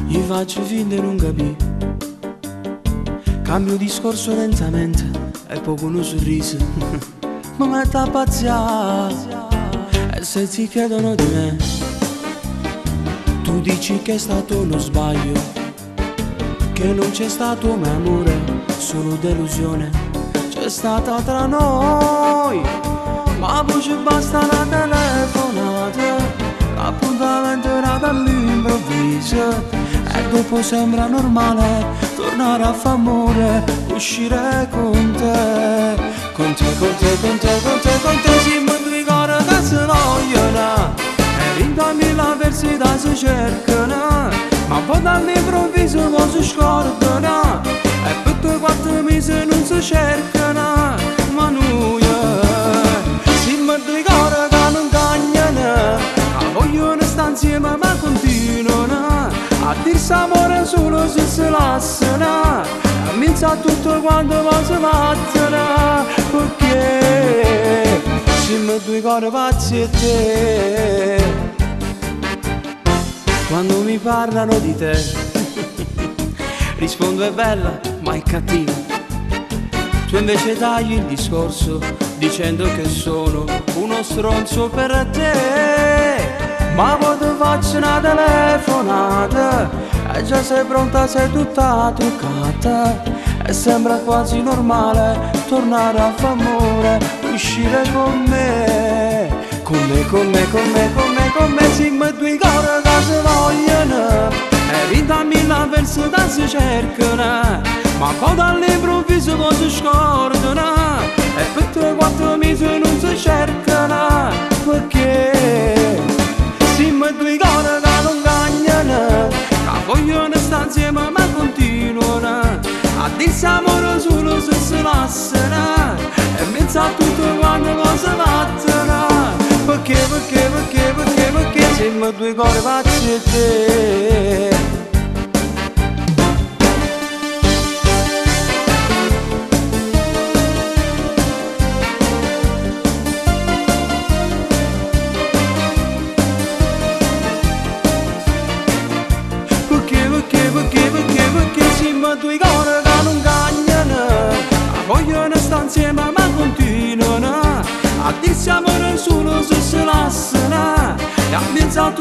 Gli faccio finta di non capire. Cambio discorso lentamente e poi con un sorriso mi metto a pazziare. E se si chiedono di me, tu dici che è stato uno sbaglio, che non c'è stato mai amore, solo delusione c'è stata tra noi. Ma poi ci basta una telefonata, l'appuntamento era dall'improvviso, e dopo sembra normale tornare a fare amore, uscire con te, con te, con te, con te, con te, con te. Siamo due cose che si vogliono e in 2000 avversità si cercano, ma poi dall'improvviso poi si scordano e per 2-4 mesi non si cercano. Ma noi siamo due cose che non cagnano, che vogliono stare insieme ma continuano a dirsi amore solo se si lasciano, a pensare tutto quanto poi si vattano, perché siamo due cose pazzi e te. Quando mi parlano di te rispondo è bella ma è cattiva. Tu invece tagli il discorso dicendo che sono uno stronzo per te. Ma poi ti faccio una telefonata e già sei pronta, sei tutta truccata, e sembra quasi normale tornare a fare amore, uscire con me, con me, con me, con me, con me, con me. Siamo due cose che si vogliono e in 2000 avversità si cercano, ma poi dall'improvviso poi si scordano e per 3-4 mesi non si cercano, perché siamo due cose che non cagnano, che vogliono stare insieme ma continuano a dirsi amore solo se si lasciano e pensare tutto quando poi si vattano, perché, perché, perché, perché, perché siamo due cose pazzi e te. Due cose che non cagnano, vogliono stare insieme ma continuano a dirsi amore solo se si lasciano e a pensare